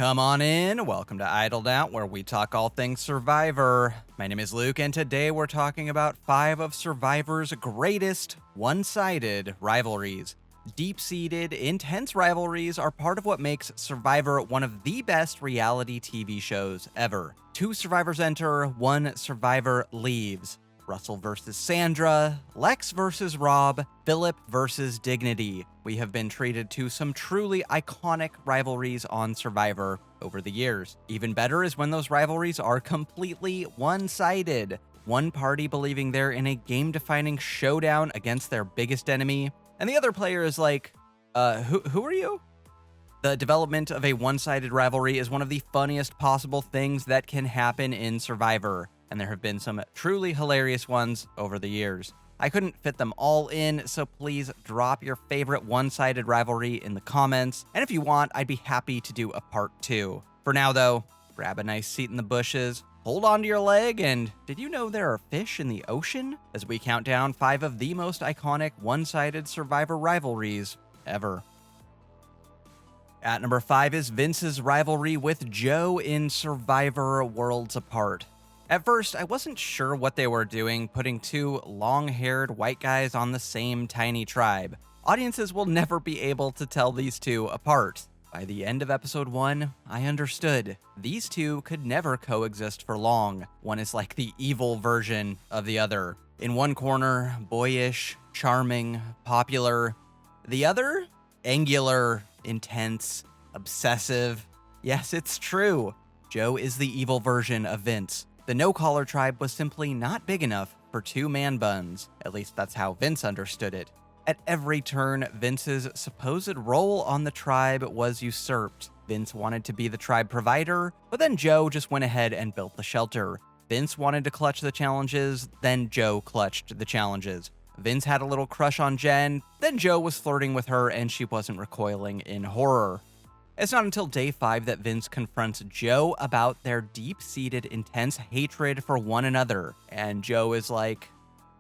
Come on in, welcome to Idled Out, where we talk all things Survivor. My name is Luke, and today we're talking about 5 of Survivor's greatest one-sided rivalries. Deep-seated, intense rivalries are part of what makes Survivor one of the best reality TV shows ever. 2 survivors enter, 1 survivor leaves. Russell versus Sandra, Lex versus Rob, Philip versus Dignity. We have been treated to some truly iconic rivalries on Survivor over the years. Even better is when those rivalries are completely one-sided. One party believing they're in a game-defining showdown against their biggest enemy, and the other player is like, who are you? The development of a one-sided rivalry is one of the funniest possible things that can happen in Survivor, and there have been some truly hilarious ones over the years. I couldn't fit them all in, so please drop your favorite one-sided rivalry in the comments, and if you want, I'd be happy to do a part 2. For now though, grab a nice seat in the bushes, hold onto your leg, and did you know there are fish in the ocean? As we count down 5 of the most iconic one-sided Survivor rivalries ever. At number 5 is Vince's rivalry with Joe in Survivor Worlds Apart. At first, I wasn't sure what they were doing putting 2 long-haired white guys on the same tiny tribe. Audiences will never be able to tell these 2 apart. By the end of episode 1, I understood. These 2 could never coexist for long. One is like the evil version of the other. In one corner, boyish, charming, popular. The other, angular, intense, obsessive. Yes, it's true. Joe is the evil version of Vince. The no-collar tribe was simply not big enough for 2 man buns. At least that's how Vince understood it. At every turn, Vince's supposed role on the tribe was usurped. Vince wanted to be the tribe provider, but then Joe just went ahead and built the shelter. Vince wanted to clutch the challenges, then Joe clutched the challenges. Vince had a little crush on Jen, then Joe was flirting with her and she wasn't recoiling in horror. It's not until day 5 that Vince confronts Joe about their deep-seated, intense hatred for one another, and Joe is like,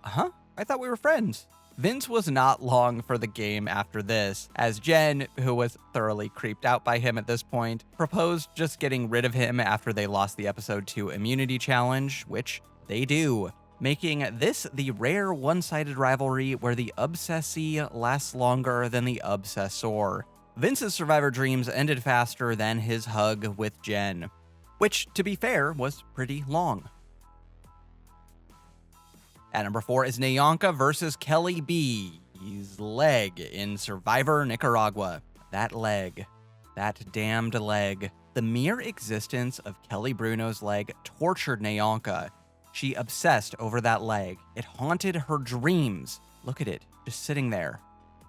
I thought we were friends. Vince was not long for the game after this, as Jen, who was thoroughly creeped out by him at this point, proposed just getting rid of him after they lost the episode 2 immunity challenge, which they do, making this the rare one-sided rivalry where the obsessee lasts longer than the obsessor. Vince's Survivor dreams ended faster than his hug with Jen, which, to be fair, was pretty long. At number 4 is Naona versus Kelly B's leg in Survivor Nicaragua. That leg. That damned leg. The mere existence of Kelly Bruno's leg tortured Naona. She obsessed over that leg. It haunted her dreams. Look at it, just sitting there,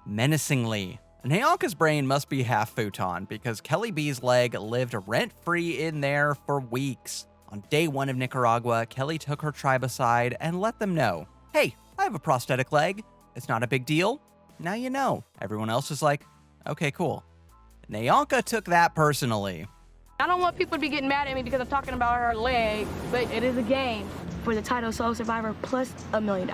menacingly. Naona's brain must be half futon, because Kelly B's leg lived rent-free in there for weeks. On day 1 of Nicaragua, Kelly took her tribe aside and let them know, hey, I have a prosthetic leg. It's not a big deal. Now you know. Everyone else is like, okay, cool. Naona took that personally. I don't want people to be getting mad at me because I'm talking about her leg, but it is a game for the title Soul Survivor plus $1 million.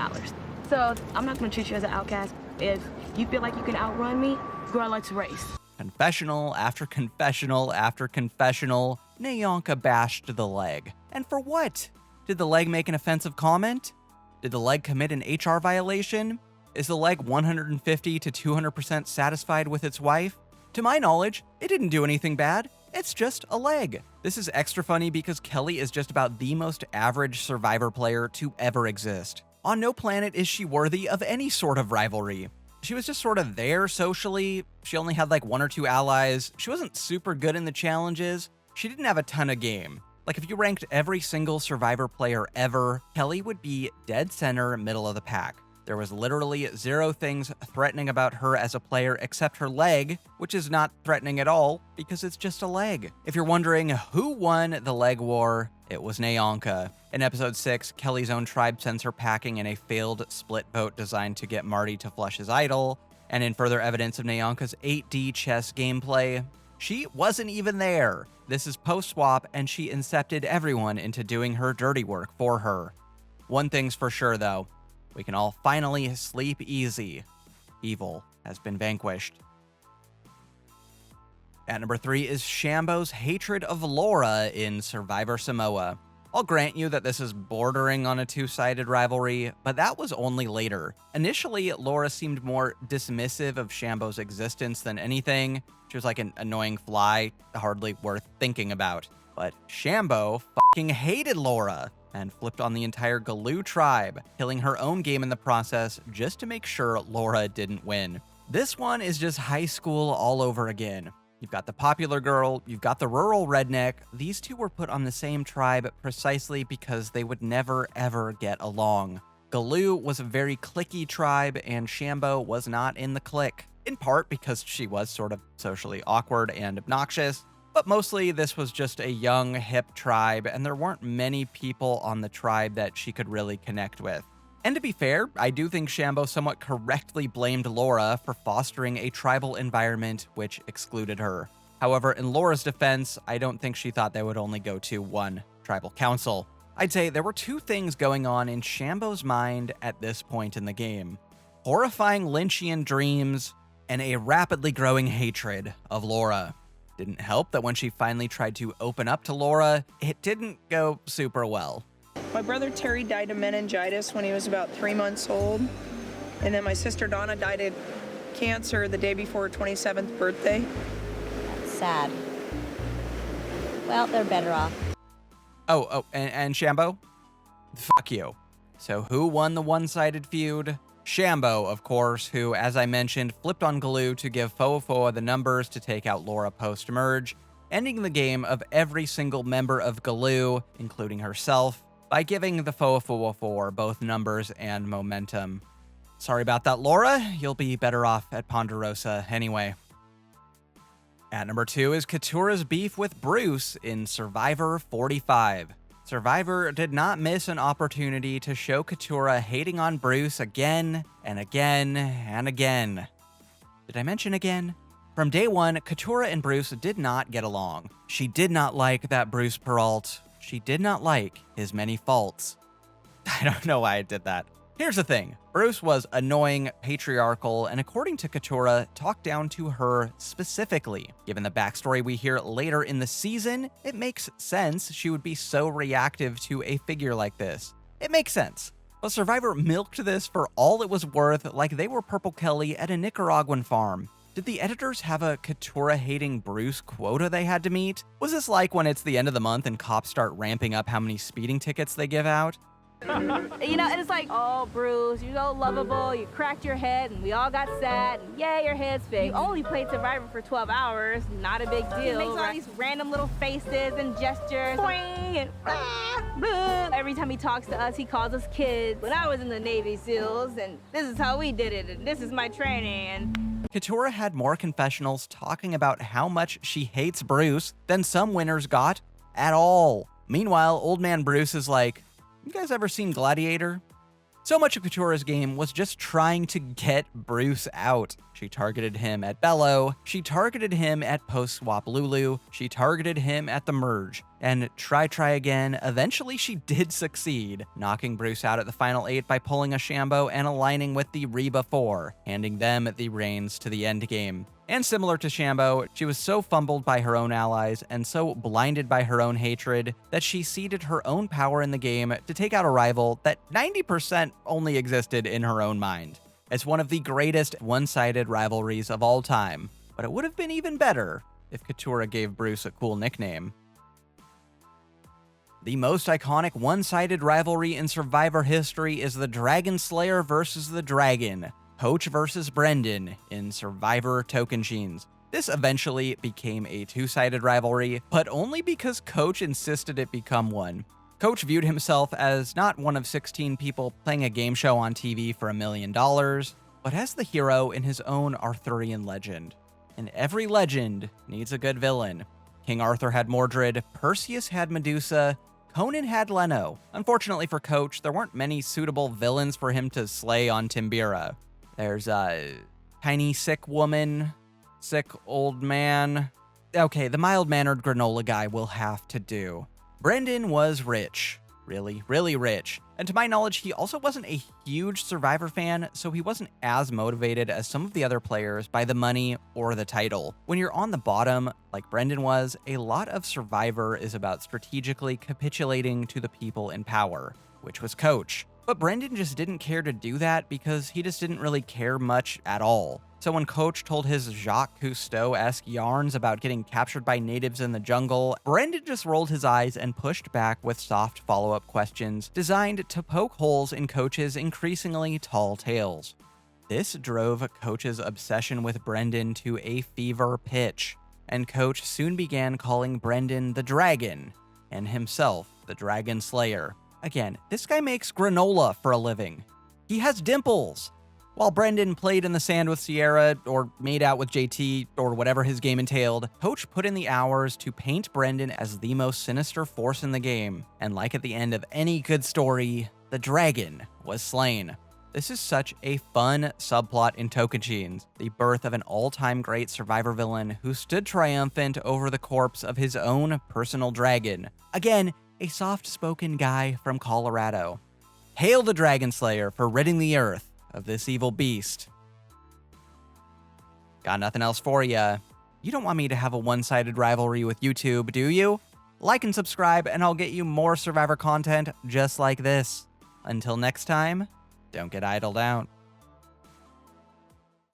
So I'm not going to treat you as an outcast. If you feel like you can outrun me, girl, let's race. Confessional after confessional after confessional, Naona bashed the leg. And for what? Did the leg make an offensive comment? Did the leg commit an HR violation? Is the leg 150 to 200% satisfied with its wife? To my knowledge, it didn't do anything bad. It's just a leg. This is extra funny because Kelly is just about the most average Survivor player to ever exist. On no planet is she worthy of any sort of rivalry. She was just sort of there socially. She only had like 1 or 2 allies. She wasn't super good in the challenges. She didn't have a ton of game. Like if you ranked every single Survivor player ever, Kelly would be dead center, middle of the pack. There was literally 0 things threatening about her as a player except her leg, which is not threatening at all because it's just a leg. If you're wondering who won the leg war, it was Naona. In episode 6, Kelly's own tribe sends her packing in a failed split vote designed to get Marty to flush his idol, and in further evidence of Naona's 8D chess gameplay, she wasn't even there. This is post-swap, and she incepted everyone into doing her dirty work for her. One thing's for sure though, we can all finally sleep easy. Evil has been vanquished. At number 3 is Shambo's hatred of Laura in Survivor Samoa. I'll grant you that this is bordering on a two-sided rivalry, but that was only later. Initially, Laura seemed more dismissive of Shambo's existence than anything. She was like an annoying fly, hardly worth thinking about. But Shambo fucking hated Laura and flipped on the entire Galoo tribe, killing her own game in the process just to make sure Laura didn't win. This one is just high school all over again. You've got the popular girl, you've got the rural redneck. These two were put on the same tribe precisely because they would never ever get along. Galoo was a very cliquey tribe and Shambo was not in the clique, in part because she was sort of socially awkward and obnoxious, but mostly this was just a young, hip tribe and there weren't many people on the tribe that she could really connect with. And to be fair, I do think Shambo somewhat correctly blamed Laura for fostering a tribal environment which excluded her. However, in Laura's defense, I don't think she thought they would only go to one tribal council. I'd say there were two things going on in Shambo's mind at this point in the game: horrifying Lynchian dreams and a rapidly growing hatred of Laura. Didn't help that when she finally tried to open up to Laura, it didn't go super well. My brother Terry died of meningitis when he was about 3 months old. And then my sister Donna died of cancer the day before her 27th birthday. That's sad. Well, they're better off. And Shambo? Fuck you. So who won the one-sided feud? Shambo, of course, who, as I mentioned, flipped on Galoo to give Foafoa the numbers to take out Laura post-merge, ending the game of every single member of Galoo, including herself, by giving the Foafoa both numbers and momentum. Sorry about that, Laura. You'll be better off at Ponderosa anyway. At number 2 is Coutura's beef with Bruce in Survivor 45. Survivor did not miss an opportunity to show Coutura hating on Bruce again and again and again. Did I mention again? From day one, Coutura and Bruce did not get along. She did not like that Bruce Peralt. She did not like his many faults. I don't know why I did that. Here's the thing. Bruce was annoying, patriarchal, and according to Coutura, talked down to her specifically. Given the backstory we hear later in the season, it makes sense she would be so reactive to a figure like this. It makes sense. But Survivor milked this for all it was worth, like they were Purple Kelly at a Nicaraguan farm. Did the editors have a Coutura-hating Bruce quota they had to meet? Was this like when it's the end of the month and cops start ramping up how many speeding tickets they give out? And it's like, oh, Bruce, you're so lovable, you cracked your head, and we all got sad, and yeah, your head's fixed. You only played Survivor for 12 hours, not a big deal. He makes all these random little faces and gestures, and every time he talks to us, he calls us kids. When I was in the Navy SEALs, and this is how we did it, and this is my training, and... Coutura had more confessionals talking about how much she hates Bruce than some winners got at all. Meanwhile, old man Bruce is like, you guys ever seen Gladiator? So much of Coutura's game was just trying to get Bruce out. She targeted him at Bello, she targeted him at post-swap Lulu, she targeted him at the merge. And try again, eventually she did succeed, knocking Bruce out at the final 8 by pulling a Shambo and aligning with the Reba 4, handing them the reins to the endgame. And similar to Shambo, she was so fumbled by her own allies and so blinded by her own hatred that she ceded her own power in the game to take out a rival that 90% only existed in her own mind. It's one of the greatest one-sided rivalries of all time, but it would have been even better if Coutura gave Bruce a cool nickname. The most iconic one-sided rivalry in Survivor history is the Dragon Slayer versus the Dragon, Coach versus Brendan in Survivor Tocantins. This eventually became a two-sided rivalry, but only because Coach insisted it become one. Coach viewed himself as not one of 16 people playing a game show on TV for $1 million, but as the hero in his own Arthurian legend. And every legend needs a good villain. King Arthur had Mordred, Perseus had Medusa, Conan had Leno. Unfortunately for Coach, there weren't many suitable villains for him to slay on Timbira. There's a tiny sick woman, sick old man. Okay, the mild-mannered granola guy will have to do. Brendan was rich. really, really rich. And to my knowledge, he also wasn't a huge Survivor fan, so he wasn't as motivated as some of the other players by the money or the title. When you're on the bottom, like Brendan was, a lot of Survivor is about strategically capitulating to the people in power, which was Coach. But Brendan just didn't care to do that because he just didn't really care much at all. So when Coach told his Jacques Cousteau-esque yarns about getting captured by natives in the jungle, Brendan just rolled his eyes and pushed back with soft follow-up questions designed to poke holes in Coach's increasingly tall tales. This drove Coach's obsession with Brendan to a fever pitch, and Coach soon began calling Brendan the Dragon, and himself the Dragon Slayer. Again, this guy makes granola for a living. He has dimples. While Brendan played in the sand with Sierra, or made out with JT, or whatever his game entailed, Coach put in the hours to paint Brendan as the most sinister force in the game. And like at the end of any good story, the dragon was slain. This is such a fun subplot in Tocantins, the birth of an all-time great Survivor villain who stood triumphant over the corpse of his own personal dragon. Again, a soft-spoken guy from Colorado. Hail the Dragon Slayer for ridding the earth of this evil beast. Got nothing else for ya. You don't want me to have a one-sided rivalry with YouTube, do you? Like and subscribe, and I'll get you more Survivor content just like this. Until next time, don't get idled out.